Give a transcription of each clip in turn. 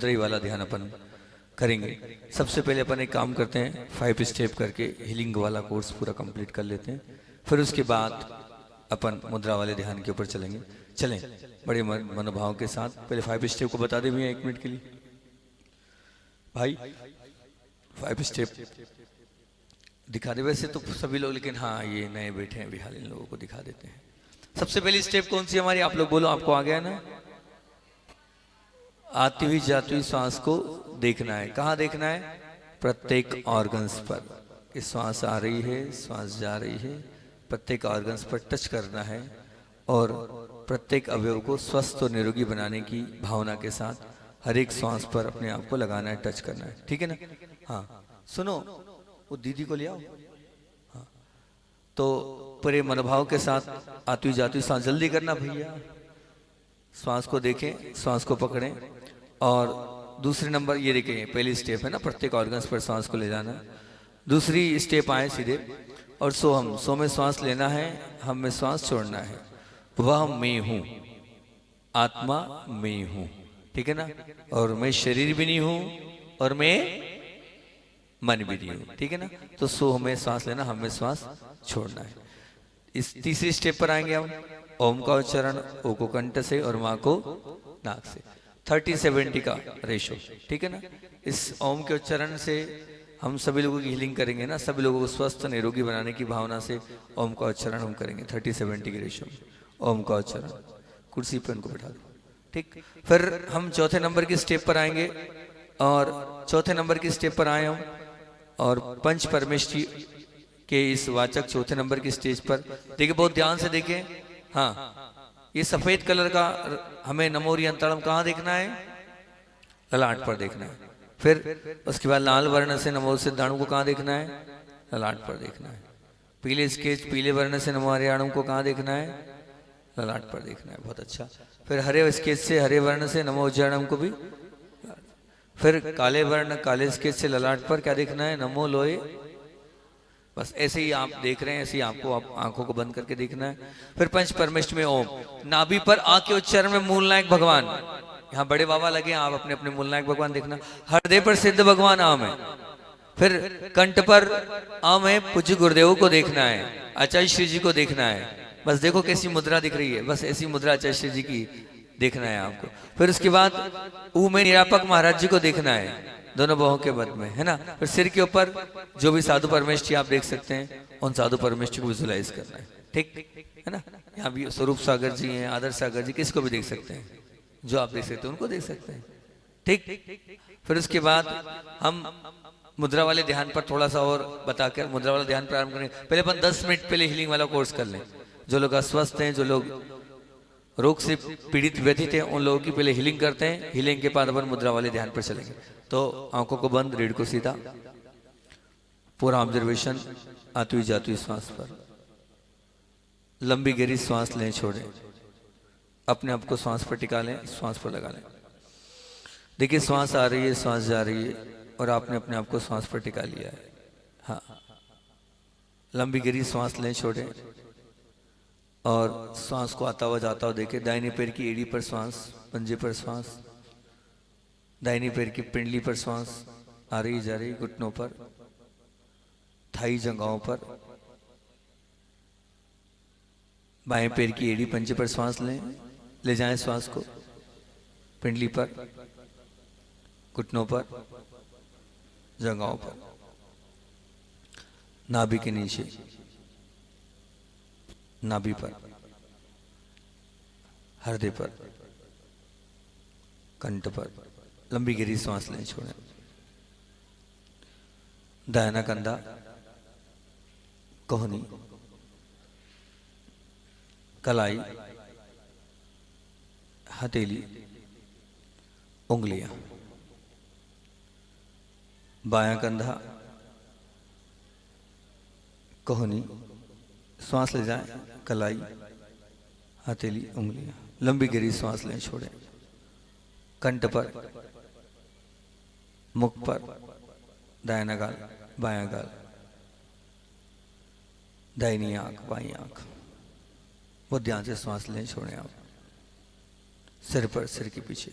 मुद्रा ही वाला ध्यान अपन करेंगे। सबसे पहले अपन एक काम करते हैं, 5 स्टेप करके हीलिंग वाला कोर्स पूरा कंप्लीट कर लेते हैं, फिर उसके बाद अपन मुद्रा वाले ध्यान के ऊपर चलेंगे। चलें बड़े मनोभाव के साथ। पहले 5 स्टेप को बता दे भैया 1 मिनट के लिए भाई। 5 स्टेप दिखा दे वैसे तो सभी लोग, लेकिन हाँ ये नए बैठे हैं बिहार, इन लोगों को दिखा देते हैं। सबसे पहली स्टेप कौन सी हमारी, आप लोग बोलो, आपको आ गया ना? आती हुई जाती हुई सांस को देखना है। कहाँ देखना है? प्रत्येक ऑर्गन्स पर कि सांस आ रही है, सांस जा रही है, प्रत्येक ऑर्गन्स पर टच करना है और प्रत्येक अवयव को स्वस्थ और निरोगी बनाने की भावना के साथ हर एक सांस पर अपने आप को लगाना है, टच करना है। ठीक है ना? हाँ सुनो, वो दीदी को ले आओ। हाँ तो पूरे मनोभाव के साथ आती हुई जाती हुई सांस, जल्दी करना भैया। श्वास को देखें, श्वास को पकड़ें और दूसरे नंबर ये देखें, पहली स्टेप है ना प्रत्येक ऑर्गन्स पर सांस को ले जाना। दूसरी स्टेप आए सीधे और सोहम, सो में श्वास लेना है, हम में श्वास छोड़ना है। वह मैं हूं, आत्मा मैं हूं, ठीक है ना? और मैं शरीर भी नहीं हूं और मैं मन भी नहीं हूं, ठीक है ना? तो सो हमें श्वास लेना, हम में श्वास छोड़ना है। इस तीसरी स्टेप पर आएंगे हम। ओम का उच्चारण, ओ को कंठ से और माँ को नाक से। 30-70 का रेशो, ठीक है ना? इस ओम के उच्चारण से हम सभी लोगों की हीलिंग करेंगे ना, सभी लोगों को स्वस्थ निरोगी बनाने की भावना से ओम का उच्चारण हम करेंगे 30-70 के रेशो में। ओम का उच्चारण, कुर्सी पे उनको बैठा दो, ठीक। फिर हम चौथे नंबर की स्टेप पर आएंगे और चौथे नंबर की स्टेप पर आए हम और पंच परमेष्ठी के इस वाचक चौथे नंबर की स्टेज पर देखिए, बहुत ध्यान से देखें। हाँ ये सफेद कलर का हमें नमोरी अंतरम कहाँ देखना है? ललाट पर देखना है। फिर उसके बाद लाल वर्ण से नमो सिद्धाणु को कहाँ देखना है? ललाट पर देखना है। पीले स्केच पीले वर्ण से नमो हरियाणु को कहाँ देखना है? ललाट पर देखना है। बहुत अच्छा। फिर हरे स्केच से हरे वर्ण से नमो उज्जयाणम को भी। फिर काले वर्ण काले स्केच से ललाट पर क्या देखना है? नमो लोए। बस ऐसे ही आप देख रहे हैं, ऐसे ही आपको आंखों को बंद करके देखना है। फिर पंच परमेष्ठ में ओम, नाभि पर आ के उच्चारण में मूलनायक भगवान, यहाँ बड़े बाबा लगे, आप अपने अपने मूलनायक भगवान देखना। हृदय पर सिद्ध भगवान आम है। फिर कंठ पर आम है, पूज्य गुरुदेव को देखना है, आचार्य श्री जी को देखना है। बस देखो कैसी मुद्रा दिख रही है, बस ऐसी मुद्रा आचार्य श्री जी की देखना है आपको। फिर उसके बाद ऊ में निरापक महाराज जी को देखना है, दोनों बाहों के मध्य में, है ना? फिर सिर के ऊपर जो भी साधु परमेष्ठी आप देख सकते हैं, उन साधु परमेष्ठी को विजुलाइज करना है, ठीक है ना? यहाँ भी स्वरूप सागर जी हैं, आदर्श सागर जी, किसको भी देख सकते हैं, जो आप देख सकते हैं उनको देख सकते हैं, ठीक। फिर उसके बाद हम मुद्रा वाले ध्यान पर थोड़ा सा और बताकर मुद्रा वाला ध्यान प्रारंभ करें। पहले अपन 10 मिनट पहले हीलिंग वाला कोर्स कर लें। जो लोग अस्वस्थ हैं, जो लोग रोग से पीड़ित व्यथित हैं, उन लोगों की पहले हीलिंग करते हैं। हीलिंग के बाद अपन मुद्रा वाले ध्यान पर चलेंगे। तो आंखों को बंद, रीढ़ को सीधा, पूरा ऑब्जर्वेशन आती हुई जाती हुई श्वास पर। लंबी गहरी श्वास लें, छोड़ें, अपने आप को श्वास पर टिका लें, श्वास पर लगा लें। देखिए श्वास आ रही है, श्वास जा रही है और आपने अपने आप को श्वास पर टिका लिया है। हाँ लंबी गहरी श्वास लें, छोड़ें और श्वास को आता हुआ जाता हुआ देखें। दाहिने पैर की एड़ी पर श्वास, पंजे पर श्वास, दाहिने पैर की पिंडली पर श्वास आ रही जा रही, घुटनों पर, थाई जंघाओं पर। बाएं पैर की एड़ी पंजे पर श्वास लें, ले जाएं श्वास को पिंडली पर, घुटनों पर, जंघाओं पर, नाभि के नीचे, नाभि पर, हृदय पर, कंठ पर। लंबी गहरी सांस लें, छोड़ें। दाहिना कंधा, कोहनी, कलाई, हथेली, उंगलियां। बायां कंधा, कोहनी, श्वास ले जाएं, कलाई, हथेली, उंगलियां। लंबी गहरी सांस लें, छोड़ें। कंठ पर, मुख पर, दाहिना गाल, बायां गाल, दाहिनी आंख, बाईं आंख। बहुत ध्यान से श्वास लें, छोड़ें आप। सिर पर, सिर के पीछे,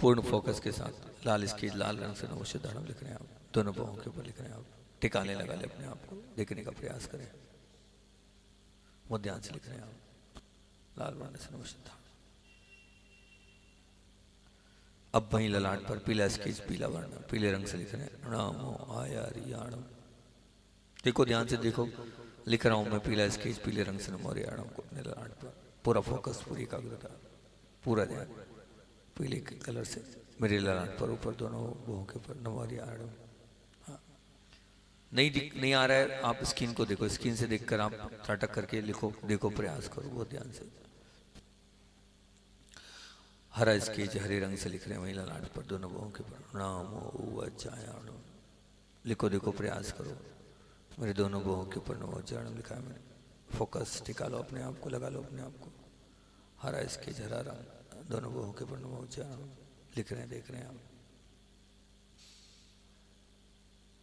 पूर्ण फोकस के साथ लाल स्केच लाल रंग से नमो सिद्धाणम लिख रहे हैं आप, दोनों बाहों के ऊपर लिख रहे हैं आप, टिकाने लगा ले अपने आप को, देखने का प्रयास करें, ध्यान से लिख रहे हैं आप लाल वर्ण से नमो सिद्धाणम। अब वहीं ललाट पर पीला स्केच पीला वर्ण पीले रंग से लिख रहे हैं नमो आयारियाणम। देखो ध्यान से देखो, लिख रहा हूं मैं पीला स्केच पीले रंग से नमो आयारियाणम को अपने ललाट पर, पूरा फोकस, पूरी एकाग्रता, पूरा ध्यान पीले के कलर से मेरे ललाट पर ऊपर दोनों बाहों के ऊपर नमो आयारियाणम। हाँ, नहीं आ रहा है, आप स्क्रीन को देखो, स्क्रीन से देखकर आप त्राटक करके लिखो, देखो प्रयास करो बहुत ध्यान से। हरा स्केच हरे रंग से लिख रहे हैं वही ललाट पर दोनों बाहों के ऊपर नमो उच्चायाणम। लिखो देखो प्रयास करो, मेरे दोनों बाहों के ऊपर नमो उच्चायाणम लिखा है मैंने। फोकस टिका लो अपने आप को, लगा लो अपने आप को। हरा स्केच हरा रंग दोनों बाहों के ऊपर नमो उच्चायाणम लिख रहे हैं, देख रहे हैं आप।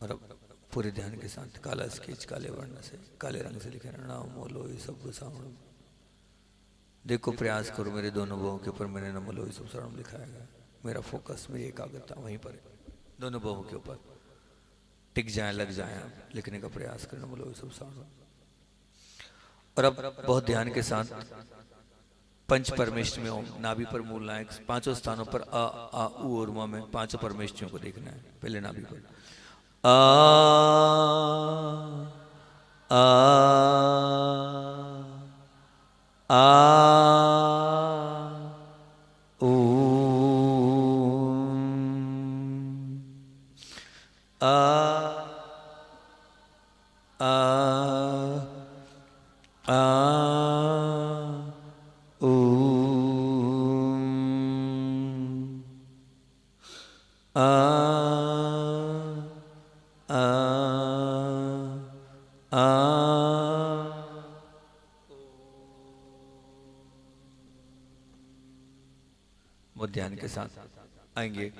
और अब पूरे ध्यान के साथ काला स्केच काले वर्ण से काले रंग से लिखे नमो लोई सब सावणम। देखो प्रयास करो, मेरे दोनों बाहों के ऊपर मैंने नमो लोई सब सावणम लिखा है। मेरा फोकस, मेरी एकाग्रता वहीं पर है, दोनों बाहों के ऊपर टिक जाए, लग जाए, लिखने का प्रयास करें नमो लोई सब सावणम। और अब बहुत ध्यान के साथ पंच परमेष्ठ में ओम, नाभि पर मूल नायक, पांचों स्थानों पर अ आ उ और म में पांचों परमेष्ठियों को देखना है। पहले नाभि पर आ आ आ ऊ आ आ आ ऊ आ आ आ। वो ध्यान के साथ आएंगे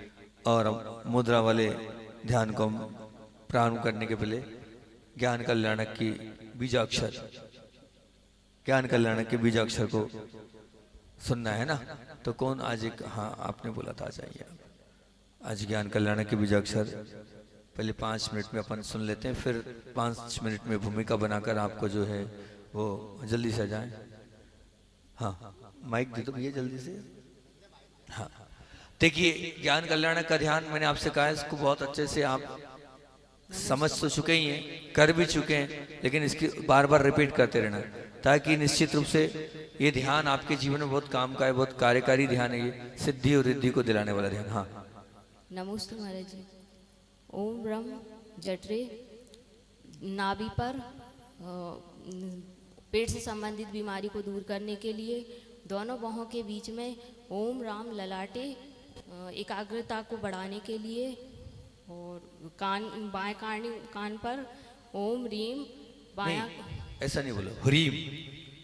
और हम मुद्रा वाले ध्यान को हम प्रारंभ करने के पहले ज्ञान कल्याणक की बीजाक्षर, ज्ञान कल्याणक के बीजाक्षर को सुनना है ना। तो कौन आज एक, हाँ आपने बोला था, आ जाइए आज ज्ञान कल्याणक के बीजाक्षर पहले 5 मिनट में अपन सुन लेते हैं, फिर 5 मिनट में भूमिका बनाकर आपको जो है वो जल्दी से आ जाए। हाँ माइक दे दो भैया जल्दी से। हाँ देखिए, ज्ञान कल्याणक का ध्यान मैंने आपसे कहा है, इसको बहुत अच्छे से आप समझ तो चुके ही हैं, कर भी चुके हैं, लेकिन इसकी बार बार रिपीट करते रहना ताकि निश्चित रूप से ये ध्यान आपके जीवन में बहुत काम का है, बहुत कार्यकारी ध्यान है, ये सिद्धि और रिद्धि को दिलाने वाला ध्यान। हाँ नमस्ते महाराज जी। ओम ब्रह्म जठरे नाभि पर पेट से संबंधित बीमारी को दूर करने के लिए दोनों बाहों के बीच में ओम राम ललाटे एकाग्रता को बढ़ाने के लिए, और बाएं कान पर ओम रीम बायां, ऐसा नहीं बोलो ह्रीम,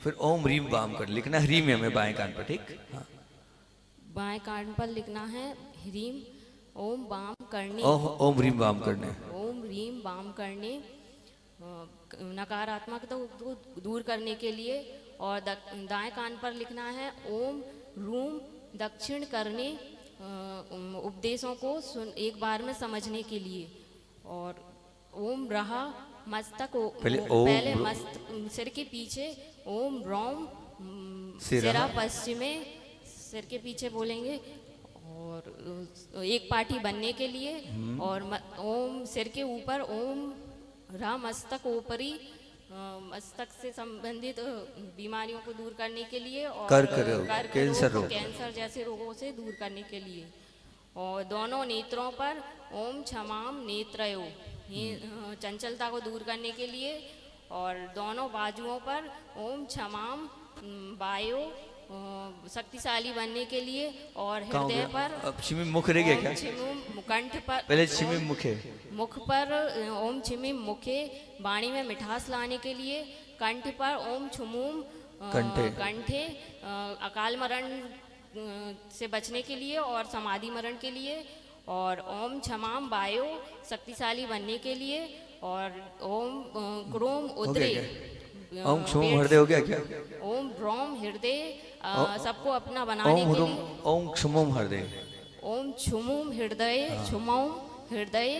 फिर ओम रीम वाम कर लिखना, ह्रीम है हमें बाएं कान पर, ठीक। हाँ बाएं कान पर लिखना है ह्रीम ओम वाम करने, ओम रीम वाम करने, ओम रीम वाम करने नकारात्मकता को दूर करने के लिए। और दाएं कान पर लिखना है ओम रूम दक्षिण करने, उपदेशों को एक बार में समझने के लिए। और ओम रहा मस्तक, पहले सिर के पीछे ओम रोम सिरा पश्चिमे, सिर के पीछे बोलेंगे। और एक पाठी बनने के लिए, और ओम सिर के ऊपर ओम रा मस्तक ऊपरी, मस्तक से संबंधित बीमारियों को दूर करने के लिए, और कैंसर जैसे रोगों से दूर करने के लिए। और दोनों नेत्रों पर ओम क्षमाम नेत्रयो, चंचलता को दूर करने के लिए। और दोनों बाजुओं पर ओम क्षमाम वायो, शक्तिशाली बनने के लिए। और हृदय पर छिमी मुख रह गया क्या? कंठ पर पहले छिमी मुखे, मुख पर ओम छिमी मुखे, वाणी में मिठास लाने के लिए। कंठ पर ओम छुमुम कंठे, अकाल मरण से बचने के लिए और समाधि मरण के लिए। और ओम क्षमाम वायो, शक्तिशाली बनने के लिए। और ओम क्रोम उद्रे, ओम क्षुम हृदय हो गया क्या? ओम ब्रोम हृदय, सबको अपना बनाने के लिए। ओम क्षुमुम हृदय, ओम छुमुम हृदय छुमौम हृदय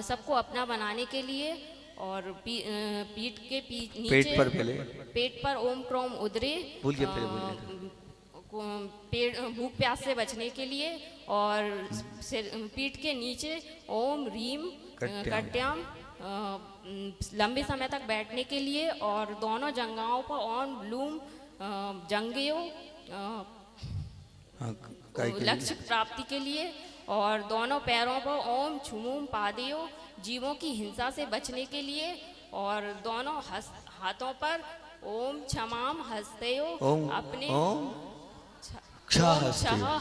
सबको अपना बनाने के लिए, और पीठ के नीचे पेट पर पहले, पेट पर ओम क्रोम उदरे, बोलिए पहले बोलिए। पेट भूख प्यास से बचने के लिए, और पीठ के नीचे ओम रीम कट्याम लंबे समय तक बैठने के लिए, और दोनों जंघाओं पर ओम लूम जंगेयो लक्ष्य प्राप्ति के लिए, और दोनों पैरों पर ओम छुमुम पादेयो जीवों की हिंसा से बचने के लिए, और दोनों हाथों पर ओम क्षमाम हस्तयो अपने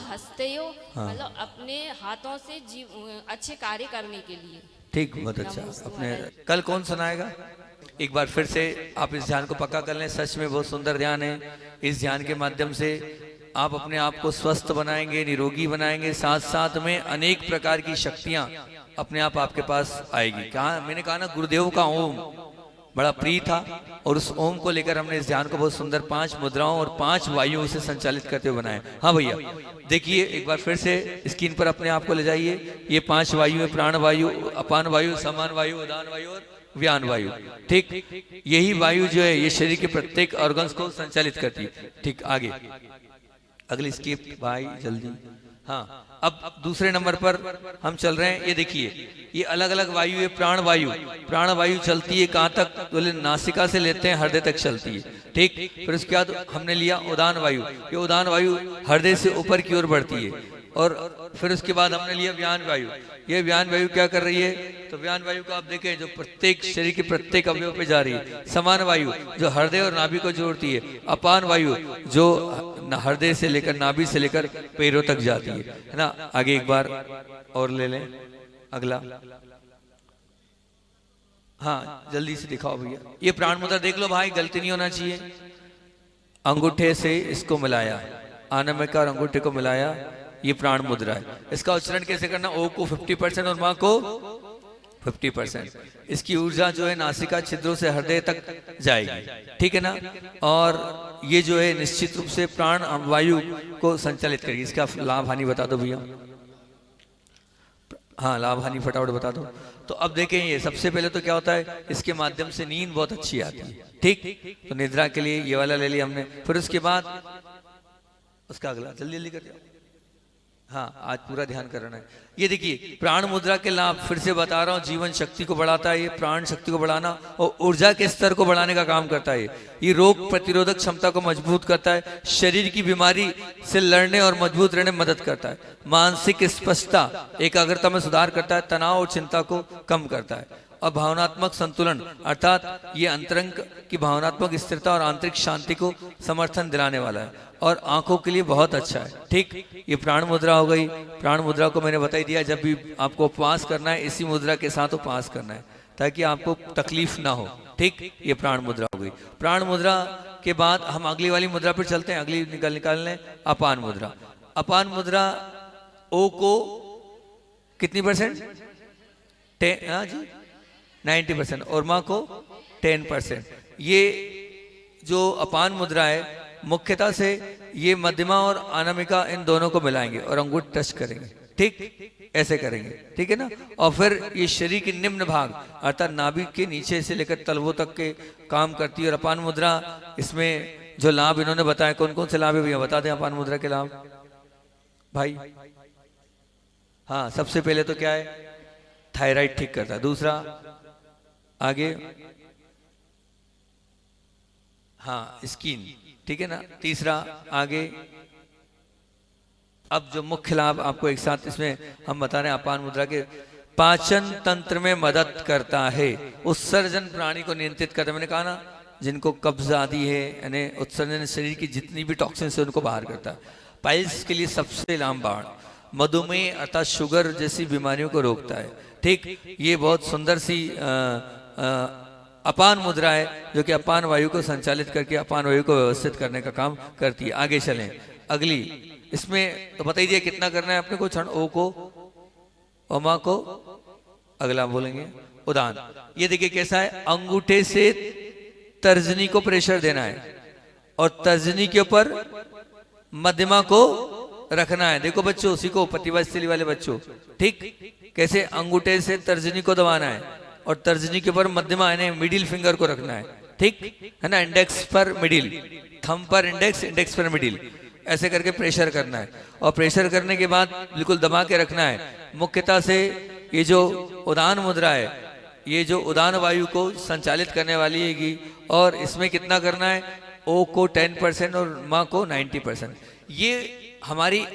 हस्तयो मतलब अपने हाथों से अच्छे कार्य करने के लिए। ठीक, बहुत अच्छा। अपने कल कौन सुनाएगा? एक बार फिर से आप इस ध्यान को पक्का कर लें। सच में बहुत सुंदर ध्यान है। इस ध्यान के माध्यम से आप अपने आप को स्वस्थ बनाएंगे, निरोगी बनाएंगे, साथ साथ में अनेक प्रकार की शक्तियां अपने आप आपके पास आएगी। कहा मैंने कहा ना, गुरुदेव का ओम बड़ा प्रिय था, और उस ओम को लेकर हमने इस ध्यान को बहुत सुंदर 5 मुद्राओं और 5 वायुओं से संचालित करते हुए बनाए। हाँ भैया, देखिए एक बार फिर से स्क्रीन पर अपने आप को ले जाइए। ये 5 वायु है, प्राण वायु, अपान वायु, समान वायु, उदान वायु और व्यान वायु। ठीक, यही वायु जो है ये शरीर के प्रत्येक ऑर्गन्स को संचालित करती है। ठीक, आगे अगली स्किप भाई जल्दी। हाँ, अब दूसरे नंबर पर हम चल रहे हैं। ये देखिए, ये अलग अलग वायु है। प्राण वायु चलती है कहाँ तक? बोले नासिका से लेते हैं हृदय तक चलती है। ठीक, फिर उसके बाद हमने लिया उदान वायु। ये उदान वायु हृदय से ऊपर की ओर बढ़ती है, और फिर उसके बाद हमने लिया व्यान वायु। ये व्यान वायु क्या कर रही है? तो व्यान वायु को आप देखें, जो प्रत्येक शरीर के प्रत्येक अवयव पे जा रही है। समान वायु जो हृदय और नाभि को जोड़ती है। अपान वायु जो हृदय से लेकर नाभि से लेकर पैरों तक जाती है ना। आगे एक बार और ले लें अगला। हाँ, जल्दी से दिखाओ भैया। ये प्राण मुद्रा देख लो भाई, गलती नहीं होना चाहिए। अंगूठे से इसको मिलाया, आनमिका और अंगूठे को मिलाया, ये प्राण मुद्रा है। इसका उच्चारण कैसे करना? ओ को 50% और माँ को 50%। इसकी ऊर्जा जो है नासिका छिद्रों से हृदय तक जाएगी। ठीक है ना। और ये जो है निश्चित रूप से प्राण वायु को संचालित करेगी। इसका लाभ हानि बता दो भैया। हाँ, लाभ हानि फटाफट बता दो। तो अब देखें, ये सबसे पहले तो क्या होता है, इसके माध्यम से नींद बहुत अच्छी आती है। ठीक, तो निद्रा के लिए ये वाला ले लिया हमने। फिर उसके बाद उसका अगला जल्दी जल्दी कर दिया। हाँ, आज पूरा ध्यान करना है। ये देखिए, प्राण मुद्रा के लाभ फिर से बता रहा हूँ। जीवन शक्ति को बढ़ाता है, ये प्राण शक्ति को बढ़ाना और ऊर्जा के स्तर को बढ़ाने का काम करता है। ये रोग प्रतिरोधक क्षमता को मजबूत करता है, शरीर की बीमारी से लड़ने और मजबूत रहने में मदद करता है, मानसिक स्पष्टता एकाग्रता में सुधार करता है, तनाव और चिंता को कम करता है, और भावनात्मक संतुलन अर्थात ये अंतरंग की भावनात्मक स्थिरता और आंतरिक शांति को समर्थन दिलाने वाला है, और आंखों के लिए बहुत अच्छा है। ठीक, ये प्राण मुद्रा हो गई। प्राण मुद्रा को मैंने बता ही दिया, जब भी आपको उपवास करना है इसी मुद्रा के साथ उपवास करना है ताकि आपको तकलीफ ना हो। ठीक, ये प्राण मुद्रा हो गई। प्राण मुद्रा के बाद हम अगली वाली मुद्रा पर चलते हैं। अगली निकाल लें, अपान मुद्रा। अपान मुद्रा ओ को कितनी परसेंट? 90% और माँ को 10%। ये जो अपान मुद्रा है मुख्यतः से ये मध्यमा और अनामिका इन दोनों को मिलाएंगे और अंगूठ टच करेंगे। ठीक, ऐसे करेंगे। ठीक है ना। और फिर ये शरीर के निम्न भाग अर्थात नाभि के नीचे से लेकर तलवों तक के काम करती है। और अपान मुद्रा, इसमें जो लाभ इन्होंने बताया, कौन कौन से लाभ है भैया बता दें अपान मुद्रा के लाभ भाई। हाँ, सबसे पहले तो क्या है, थायराइड ठीक करता है। दूसरा आगे, हाँ, स्किन। ठीक है ना। तीसरा आगे, अब जो मुख्य लाभ आपको एक साथ इसमें हम बता रहे हैं, अपान मुद्रा के पाचन तंत्र में मदद करता है, उत्सर्जन प्राणी को नियंत्रित करता है। मैंने कहा ना, जिनको कब्ज आदि है यानी उत्सर्जन शरीर की जितनी भी टॉक्सिन्स है उनको बाहर करता है। पाइल्स के लिए सबसे रामबाण, मधुमेह अर्थात शुगर जैसी बीमारियों को रोकता है। ठीक, ये बहुत सुंदर सी अपान मुद्रा है जो कि अपान वायु को संचालित करके अपान वायु को व्यवस्थित करने का काम करती है। आगे चलें, अगली इसमें तो बता ही दिया कितना करना है अपने को। क्षण ओ को, ओमा को, अगला बोलेंगे उदान। ये देखिए कैसा है, अंगूठे से तर्जनी को प्रेशर देना है और तर्जनी के ऊपर मध्यमा को रखना है। देखो बच्चों, उसी को प्रतिभाशाली वाले बच्चों, ठीक, कैसे अंगूठे से तर्जनी को दबाना है और तर्जनी के ऊपर मध्यमा यानी मिडिल फिंगर को रखना है, ठीक है ना, इंडेक्स पर मिडिल, थंब पर इंडेक्स, इंडेक्स पर मिडिल, ऐसे करके प्रेशर करना है। और प्रेशर करने के बाद बिल्कुल दबा के रखना है। मुख्यतः से ये जो उदान मुद्रा है, ये जो उदान वायु को संचालित करने वाली हैगी, और इसमें कितना करना है, ओ को 10% और माँ को 90%। ये हमारी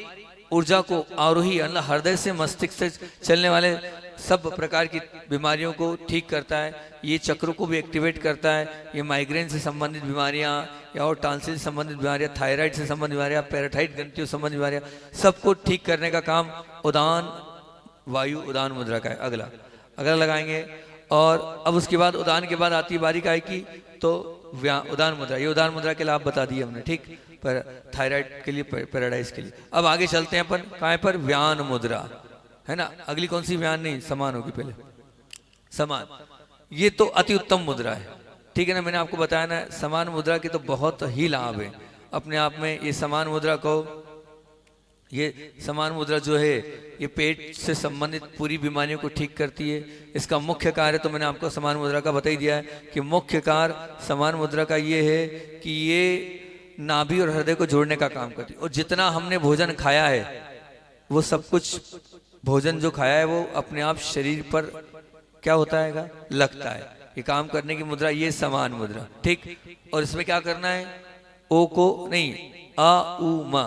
ऊर्जा को आरोही मतलब हृदय से मस्तिष्क से चलने वाले सब प्रकार की बीमारियों को ठीक करता है। ये चक्रों को भी एक्टिवेट करता है। ये माइग्रेन से संबंधित बीमारियां या और टांसिल से संबंधित बीमारियां, थायराइड से संबंधित बीमारियां, पैराथाइट ग्रंथियों से संबंधित बीमारियां, सबको ठीक करने का काम उदान वायु उदान मुद्रा का है। अगला अगला लगाएंगे। और अब उसके बाद उदान के बाद आती है बारी काय की, तो उदान मुद्रा। ये उदान मुद्रा के लाभ बता दिए हमने, ठीक, पर थायराइड के लिए, पैराडाइज के लिए। अब आगे चलते हैं अपन काय पर, व्यान मुद्रा, है ना। अगली कौन सी, व्यान नहीं, समान होगी पहले, समान। ये तो अति उत्तम मुद्रा है, ठीक है ना। मैंने आपको बताया ना, समान मुद्रा के तो बहुत ही लाभ है अपने आप में। ये समान मुद्रा को, ये समान मुद्रा जो है ये पेट से संबंधित पूरी बीमारियों को ठीक करती है। इसका मुख्य कार्य तो मैंने आपको समान मुद्रा का बता ही दिया है कि मुख्य कार्य समान मुद्रा का ये है कि ये नाभि और हृदय को जोड़ने का काम करती है। और जितना हमने भोजन खाया है, वो सब कुछ भोजन जो खाया है वो अपने आप शरीर पर क्या होता है, लगता है। ये काम करने की मुद्रा ये समान मुद्रा, ठीक। और इसमें क्या करना है, ओ को नहीं, आ उ मा,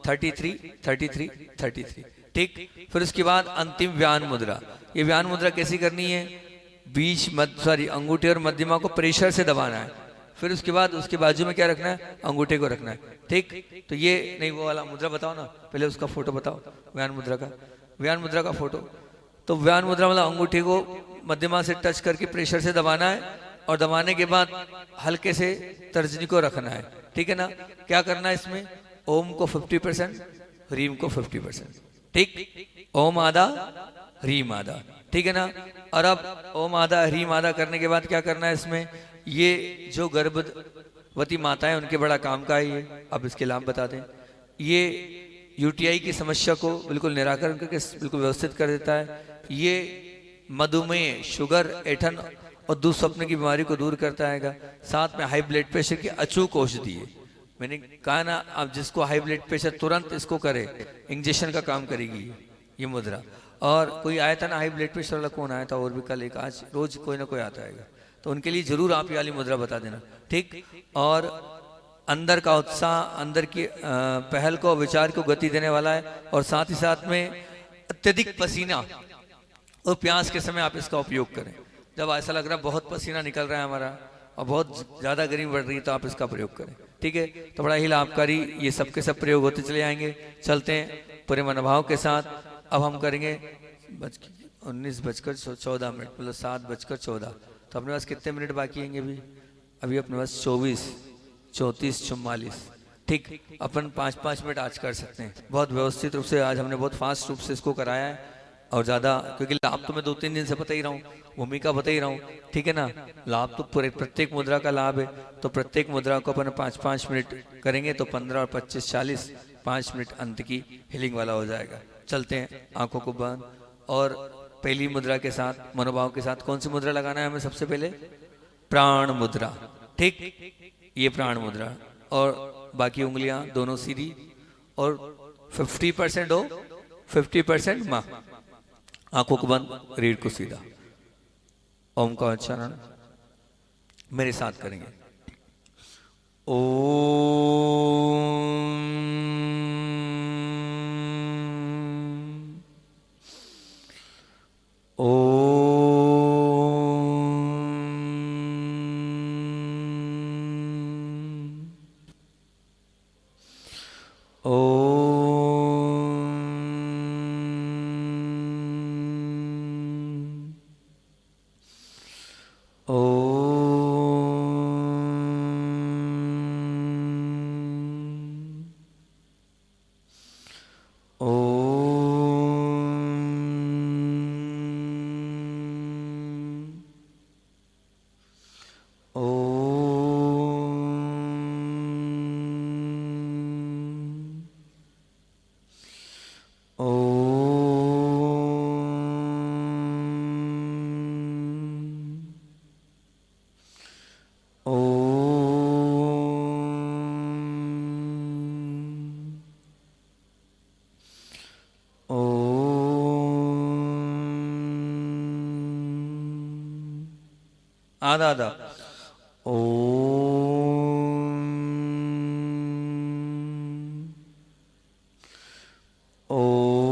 33 33 33, ठीक। फिर उसके बाद अंतिम व्यान मुद्रा। ये व्यान मुद्रा कैसी करनी है, बीच सॉरी अंगूठे और मध्यमा को प्रेशर से दबाना है। फिर उसके बाद उसके बाजू में क्या रखना है, अंगूठे को रखना है, ठीक। तो ये नहीं, वो वाला मुद्रा बताओ ना, पहले उसका फोटो बताओ व्यान मुद्रा का, व्यान मुद्रा का फोटो। तो व्यान मुद्रा मतलब अंगूठे को मध्यमा से टच करके प्रेशर से दबाना है, और दबाने के बाद हल्के से तर्जनी को रखना है, ठीक है ना। क्या करना है इसमें, ओम को 50%, ह्रीम को 50%, ठीक। ओम आधा ह्रीम आधा, ठीक है ना। और अब ओम आधा ह्रीम आधा करने के बाद क्या करना है इसमें, ये जो गर्भवती माताएं उनके बड़ा काम का है ये। अब इसके लाभ बता दें। ये यूटीआई की समस्या को बिल्कुल निराकरण करके बिल्कुल व्यवस्थित कर देता है। ये मधुमेह, शुगर, ऐंठन और दुःस्वप्न की बीमारी को दूर करता है। साथ में हाई ब्लड प्रेशर की अचूक औषधि है। मैंने कहा ना, अब जिसको हाई ब्लड प्रेशर तुरंत इसको करे, इंजेक्शन का काम करेगी ये मुद्रा। और कोई आया था ना हाई ब्लड प्रेशर वाला, कौन आया था, और भी कल एक, आज रोज कोई ना कोई आता है, तो उनके लिए जरूर आप ये वाली मुद्रा बता देना, ठीक। और अंदर का उत्साह, अंदर की पहल को, विचार को गति देने वाला है। और साथ ही साथ में अत्यधिक पसीना और प्यास के समय आप इसका उपयोग करें। जब ऐसा लग रहा है बहुत पसीना निकल रहा है हमारा और बहुत ज्यादा गर्मी बढ़ रही है, तो आप इसका प्रयोग करें, ठीक है। तो बड़ा ही लाभकारी ये सब के सब प्रयोग होते चले जाएंगे। चलते हैं पूरे मनोभाव के साथ। अब हम करेंगे 19:14, मतलब 7:14। तो अपने पास कितने मिनट बाकी हैं अभी, अभी अपने पास 24, 34, 44, ठीक। अपन 5-5 मिनट आज कर सकते हैं। बहुत व्यवस्थित रूप से आज हमने बहुत फास्ट रूप से इसको कराया है। और ज़्यादा, क्योंकि लाभ तो मैं 2-3 दिन से बता ही रहा हूँ, भूमिका बता ही रहा हूँ, ठीक है ना। लाभ तो पूरे प्रत्येक मुद्रा का लाभ है। तो प्रत्येक मुद्रा को अपन 5-5 मिनट करेंगे तो 15 और 25, 40, 5 मिनट अंत की हीलिंग वाला हो जाएगा। चलते हैं, आंखों को बंद। और पहली मुद्रा के साथ, मनोभाव के साथ, कौन सी मुद्रा लगाना है हमें सबसे पहले, प्राण मुद्रा, ठीक। ये प्राण मुद्रा। और बाकी उंगलियां दोनों सीधी, और 50% हो, 50% माँ। आंखों को बंद, रीढ़ को सीधा। ओम का उच्चारण मेरे साथ करेंगे। आधा आधा। ओम ओम ओम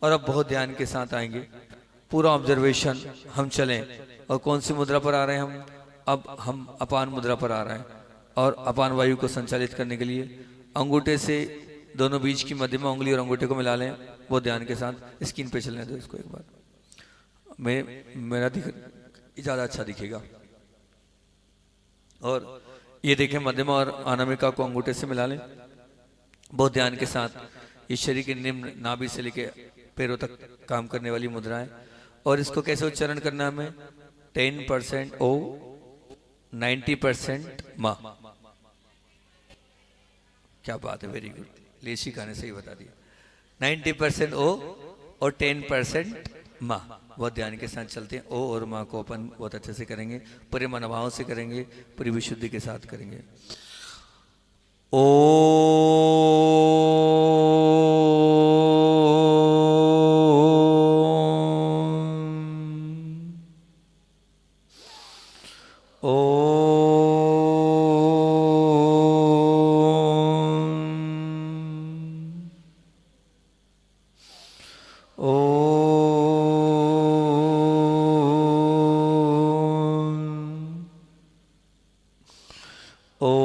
और अब बहुत ध्यान के साथ आएंगे, पूरा ऑब्जर्वेशन हम चलें। और कौन सी मुद्रा पर आ रहे हैं हम? अब हम अपान मुद्रा पर आ रहे हैं। और अपान वायु को संचालित करने के लिए अंगूठे से दोनों बीच की मध्यमा उंगली और अंगूठे को मिला लें। वो ध्यान के साथ स्क्रीन पे चलने दो इसको एक बार। मेरा ज़्यादा अच्छा दिखेगा। और ये देखें, मध्यमा और अनामिका को अंगूठे से मिला लें बहुत ध्यान के साथ। ये शरीर के निम्न नाभि से लेके पैरों तक काम करने वाली मुद्रा है। और इसको कैसे उच्चारण करना है हमें? 10% ओ, 90% मा। क्या बात है, वेरी गुड। लेशिका ने सही बता दिया। 90% ओ और 10% मा। बहुत ध्यान के साथ चलते हैं। ओ और माँ को अपन बहुत अच्छे से करेंगे, पूरे मनोभाव से करेंगे, पूरी विशुद्धि के साथ करेंगे। ओ ओ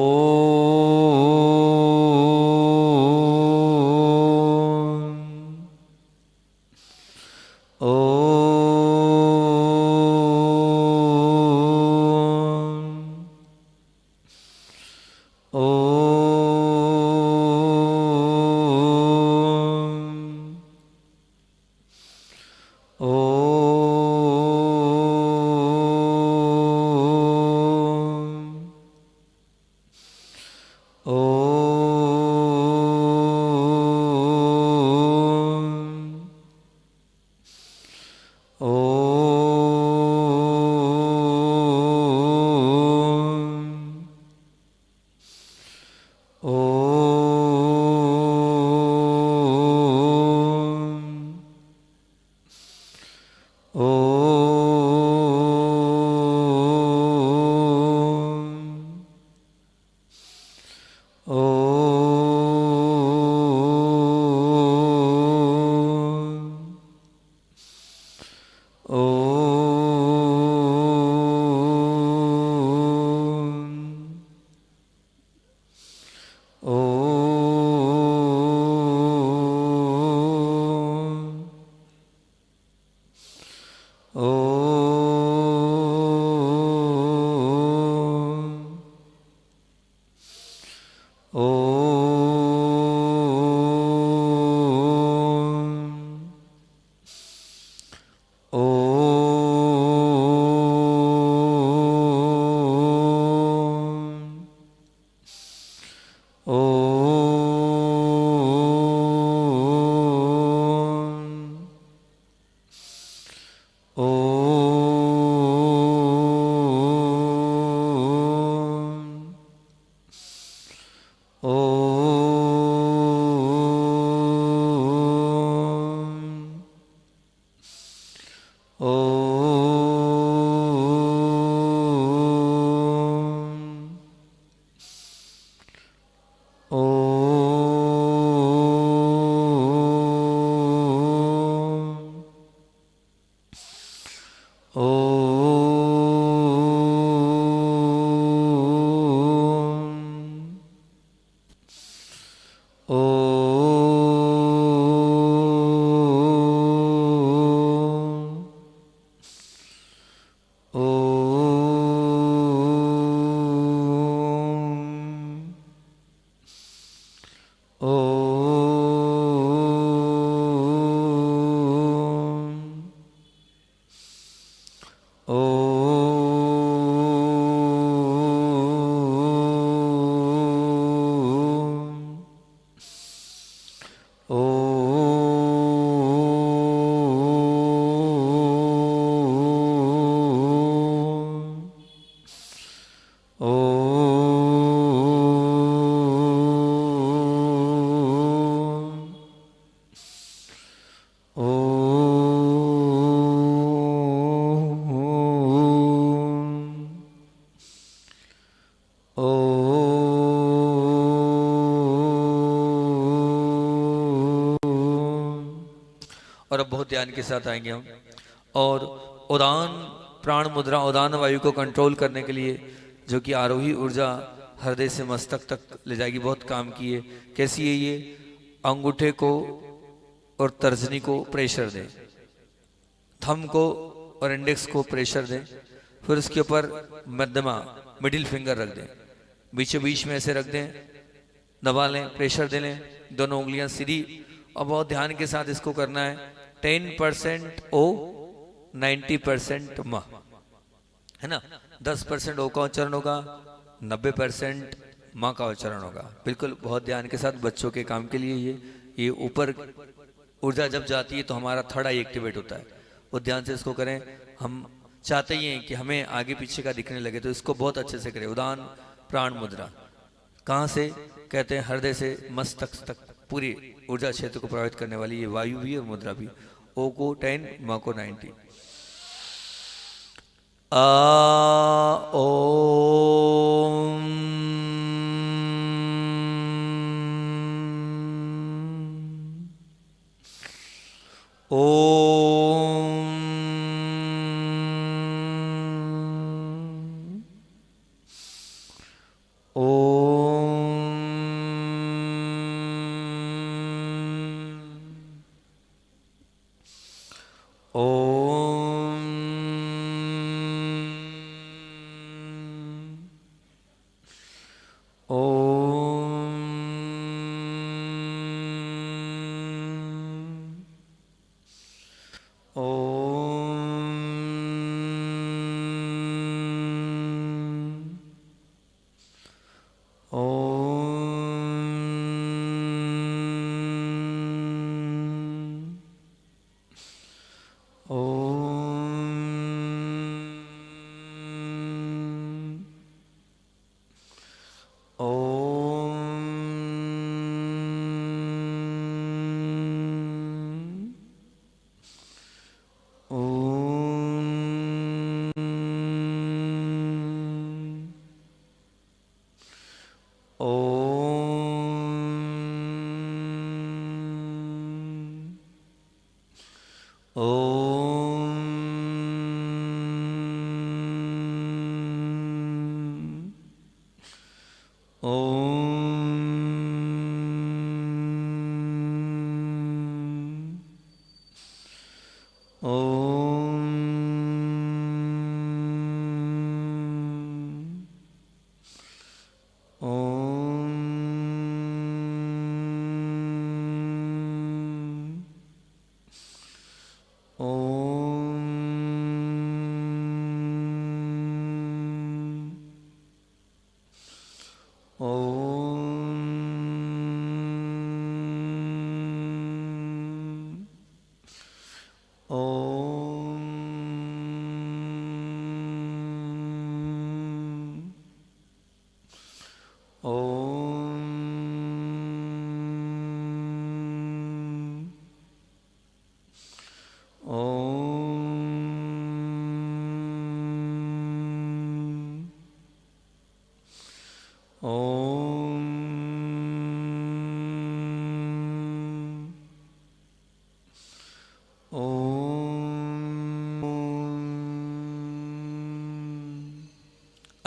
और अब बहुत ध्यान के साथ आएंगे हम। और उड़ान प्राण मुद्रा, उड़ान वायु को कंट्रोल करने के लिए, जो कि आरोही ऊर्जा हृदय से मस्तक तक ले जाएगी, बहुत काम की है। कैसी है ये? अंगूठे को और तर्जनी को प्रेशर दें, थंब को और इंडेक्स को प्रेशर दें, फिर उसके ऊपर मध्यमा मिडिल फिंगर रख दें, बीचों बीच में ऐसे रख दें, दबा लें, प्रेशर दे लें, दोनों उंगलियां सीधी। और बहुत ध्यान के साथ इसको करना है। 10% ओ, 90% म, है ना। 10% ओ का उच्चारण होगा, 90% माँ का उच्चारण होगा। बिल्कुल बहुत ध्यान के साथ, बच्चों के काम के लिए ये ऊपर ऊर्जा जब जाती है तो हमारा थर्ड आई एक्टिवेट होता है। वो ध्यान से इसको करें। हम चाहते ही हैं कि हमें आगे पीछे का दिखने लगे, तो इसको बहुत अच्छे से करें। उड़ान प्राण मुद्रा कहाँ से कहते हैं? हृदय से मस्तक तक पूरी ऊर्जा क्षेत्र को प्रभावित करने वाली ये वायु भी और मुद्रा भी। ओ को 10, माँ को 90। आ ओम ओ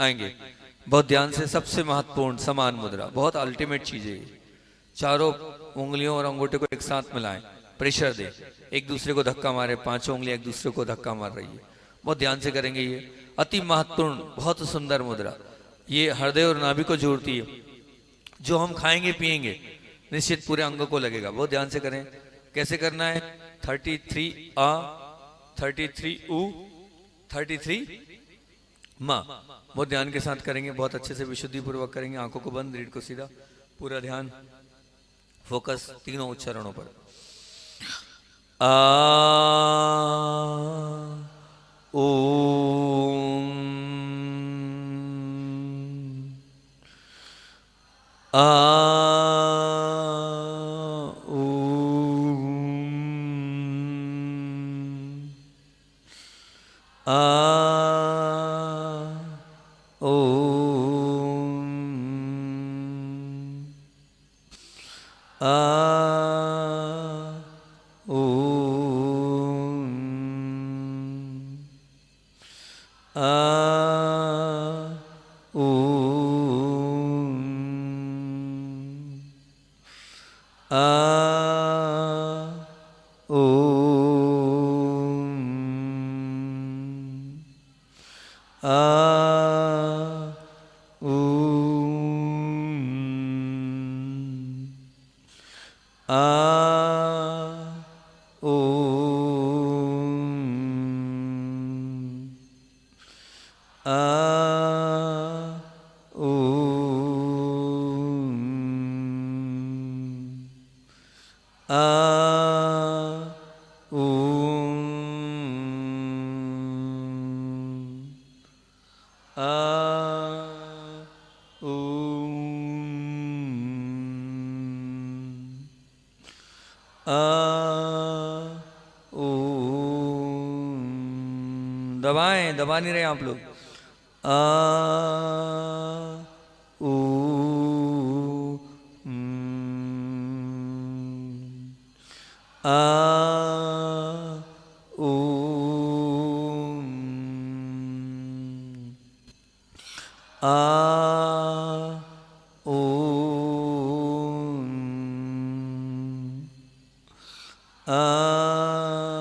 आएंगे। बहुत ध्यान से, सबसे महत्वपूर्ण समान मुद्रा, बहुत अल्टीमेट चीज है ये। चारों उंगलियों और अंगूठे को एक साथ मिलाएं, प्रेशर दे, एक दूसरे को धक्का मारे, पांचों उंगलियां एक दूसरे को धक्का मार रही है। बहुत ध्यान से करेंगे, ये अति महत्वपूर्ण बहुत सुंदर मुद्रा, ये हृदय और नाभि को जोड़ती है। जो हम खाएंगे पिएंगे निश्चित पूरे अंग को लगेगा। बहुत ध्यान से करें, कैसे करना है। 33 आ, 33 ऊ, 33 माँ। बहुत ध्यान के साथ करेंगे, बहुत अच्छे से विशुद्धि पूर्वक करेंगे। आंखों को बंद, रीढ़ को सीधा, पूरा ध्यान, फोकस तीनों उच्चारणों पर। आ, ओम, आ, ओम, आ, दबाएं, दबा नहीं रहे आप लोग। आ, ओ, आ, ओ, आ, ओ,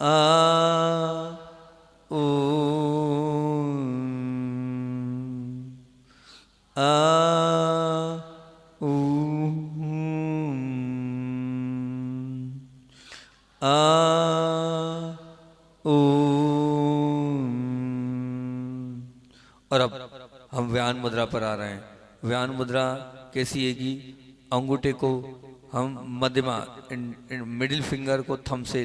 आ, और अब हम व्यान मुद्रा पर आ रहे हैं। व्यान मुद्रा कैसी है कि अंगूठे को हम मध्यमा मिडिल फिंगर को थंब से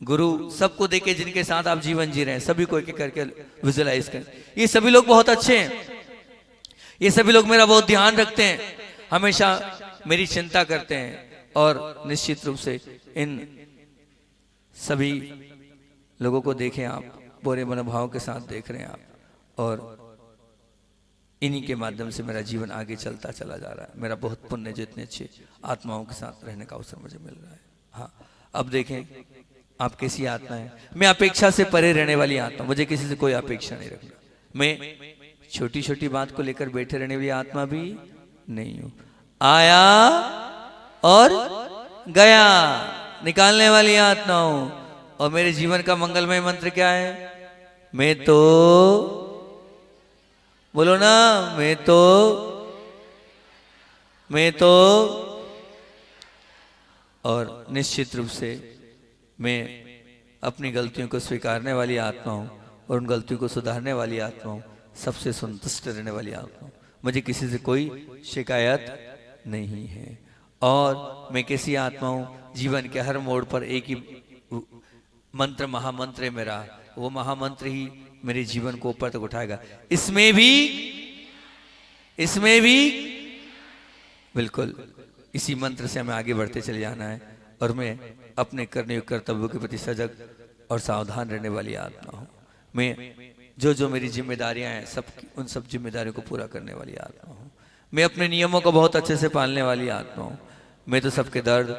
गुरु सबको देके जिनके साथ आप जीवन जी रहे हैं, सभी को एक एक करके विजुअलाइज करें। ये सभी लोग बहुत अच्छे हैं, ये सभी लोग मेरा बहुत ध्यान रखते हैं, हमेशा मेरी चिंता करते हैं। और निश्चित रूप से इन सभी लोगों को देखें आप, पूरे मनोभाव के साथ देख रहे हैं आप, और इन्हीं के माध्यम से मेरा जीवन आगे चलता चला जा रहा है। मेरा बहुत पुण्य, जितने अच्छे आत्माओं के साथ रहने का अवसर मुझे मिल रहा है। हाँ, अब देखें आप कैसी आत्मा है। मैं अपेक्षा से परे रहने वाली आत्मा, मुझे किसी से कोई अपेक्षा नहीं रखना। मैं छोटी छोटी बात को लेकर बैठे रहने वाली आत्मा भी नहीं हूं। आया और गया निकालने वाली आत्मा हूं। और मेरे जीवन का मंगलमय मंत्र क्या है? मैं तो, बोलो ना, मैं तो। और निश्चित रूप से मैं अपनी गलतियों को स्वीकारने वाली आत्मा हूं और उन गलतियों को सुधारने वाली आत्मा हूं, सबसे संतुष्ट रहने वाली आत्मा हूं। मुझे किसी से कोई शिकायत नहीं है। और मैं कैसी आत्मा हूं? जीवन के हर मोड़ पर एक ही मंत्र, महामंत्र है मेरा। वो महामंत्र ही मेरे जीवन को ऊपर तक उठाएगा। इसमें भी बिल्कुल इसी मंत्र से हमें आगे बढ़ते चले जाना है। और मैं अपने करने योग्य कर्तव्यों के प्रति सजग और सावधान रहने वाली आत्मा हूं। मैं जो मेरी जिम्मेदारियां हैं, उन सब जिम्मेदारियों को पूरा करने वाली आत्मा हूं। मैं अपने नियमों को बहुत अच्छे से पालने वाली आत्मा हूं। मैं तो सबके दर्द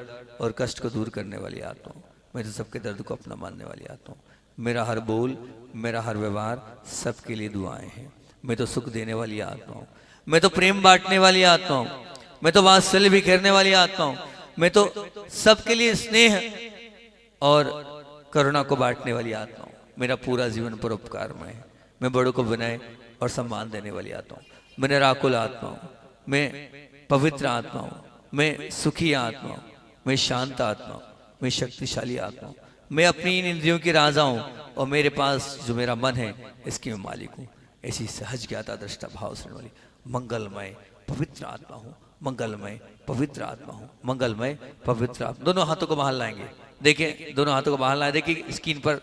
और कष्ट को दूर करने वाली आत्मा हूं। मैं तो सबके दर्द को अपना मानने वाली आत्मा हूं। मेरा हर बोल, मेरा हर व्यवहार सबके लिए दुआएं हैं। मैं तो सुख देने वाली आत्मा हूं। मैं तो प्रेम बांटने वाली आत्मा हूं। मैं तो वात्सल्य बिखेरने वाली आत्मा हूं। मैं तो सबके लिए स्नेह और करुणा को बांटने वाली आत्मा हूं। मेरा पूरा जीवन परोपकारमय है। मैं बड़ों को विनय और सम्मान देने वाली आत्मा हूं। मैं निराकुल आत्मा हूं। मैं पवित्र आत्मा हूं। मैं सुखी आत्मा हूं। मैं शांत आत्मा हूं। मैं शक्तिशाली आत्मा हूं। मैं अपनी इन इंद्रियों की राजा हूं और मेरे पास जो मेरा मन है इसकी मैं मालिक हूं। ऐसी सहज ज्ञाता दृष्टा भाव से वाली मंगलमय पवित्र आत्मा हूं। मंगलमय पवित्र आत्मा हूं। मंगलमय पवित्र आत्मा। दोनों हाथों को बाहर लाएंगे, देखें दोनों हाथों को बाहर लाए। देखिए स्क्रीन पर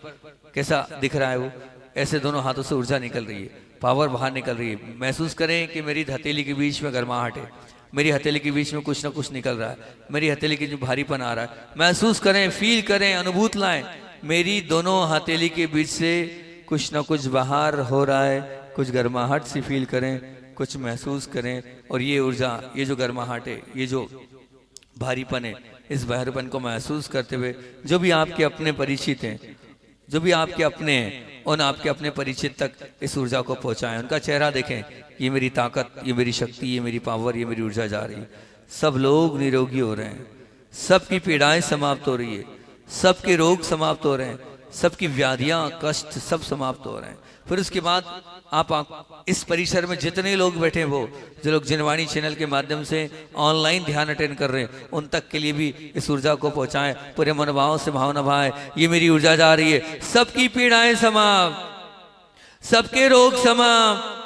कैसा दिख रहा है वो। ऐसे दोनों हाथों से ऊर्जा निकल रही है, पावर बाहर निकल रही है। महसूस करें कि मेरी हथेली के बीच में गर्माहट है, मेरी हथेली के बीच में कुछ ना कुछ निकल रहा है, मेरी हथेली के जो भारीपन आ रहा है महसूस करें, फील करें, अनुभूत लाएं। मेरी दोनों हथेली के बीच से कुछ ना कुछ बाहर हो रहा है, कुछ गर्माहट सी फील करें, कुछ महसूस करें। और ये ऊर्जा, ये जो गर्माहट है, ये जो भारीपन है, इस भारीपन को महसूस करते हुए जो भी आपके अपने परिचित हैं, जो भी आपके अपने हैं, उन आपके अपने परिचित तक इस ऊर्जा को पहुंचाएं। उनका चेहरा देखें, ये मेरी ताकत, ये मेरी शक्ति, ये मेरी पावर, ये मेरी ऊर्जा जा रही है। सब लोग निरोगी हो रहे हैं, सबकी पीड़ाएं समाप्त हो रही है, सबके रोग समाप्त हो रहे हैं, सबकी व्याधियां, कष्ट सब समाप्त हो रहे हैं। फिर उसके बाद आप इस परिसर में जितने लोग बैठे हैं, वो जो लोग जिनवाणी चैनल के माध्यम से ऑनलाइन ध्यान अटेंड कर रहे हैं, उन तक के लिए भी इस ऊर्जा को पहुंचाएं। पूरे मनोभाव से भावना भाए, ये मेरी ऊर्जा जा रही है, सबकी पीड़ाएं समाप्त, सबके रोग समाप्त,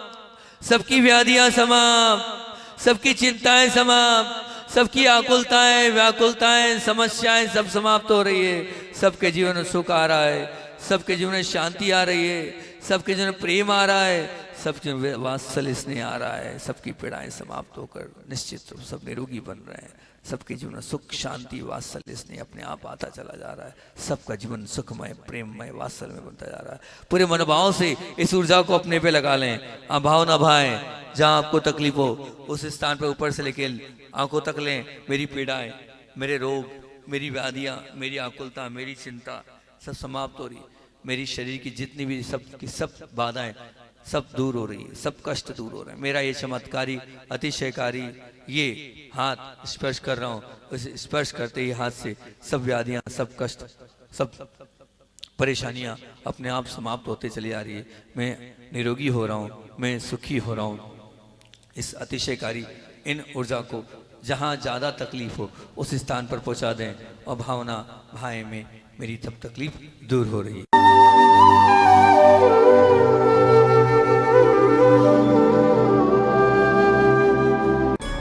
सबकी व्याधियां समाप्त, सबकी चिंताएं समाप्त, सबकी आकुलताएं, व्याकुलताएं, समस्याएं सब समाप्त हो रही है। सबके जीवन में सुख आ रहा है, सबके जीवन में शांति आ रही है, सबके जीवन में प्रेम आ रहा है, सबके वात्सल्य स्नेह आ रहा है। सबकी पीड़ाएं समाप्त होकर निश्चित रूप सब निरोगी बन रहे हैं। सबके जीवन में सुख, शांति, वात्सल्य स्नेह अपने आप आता चला जा रहा है। सबका जीवन सुखमय, प्रेममय, वात्सल्य में बनता जा रहा है। पूरे मनोभाव से इस ऊर्जा को अपने पे लगा लें। अभाव न भाएं, जहां आपको तकलीफ हो उस स्थान पर ऊपर से लेके आंखों तक लें। मेरी पीड़ाएं, मेरे रोग, मेरी व्याधियां, मेरी आकुलता, मेरी चिंता सब समाप्त हो रही है। मेरी शरीर की जितनी भी सब बाधाएं सब दूर हो रही है, सब कष्ट दूर हो रहे हैं। मेरा ये चमत्कारी, अतिशयकारी ये हाथ स्पर्श कर रहा हूँ, उस स्पर्श करते ही हाथ से सब व्याधियां, सब कष्ट, सब परेशानियां अपने आप समाप्त होते चली आ रही है। मैं निरोगी हो रहा हूँ, मैं सुखी हो रहा हूँ। इस अतिशयकारी इन ऊर्जा को जहाँ ज़्यादा तकलीफ हो उस स्थान पर पहुँचा दें और भावना भाई में मेरी तब तकलीफ दूर हो रही है।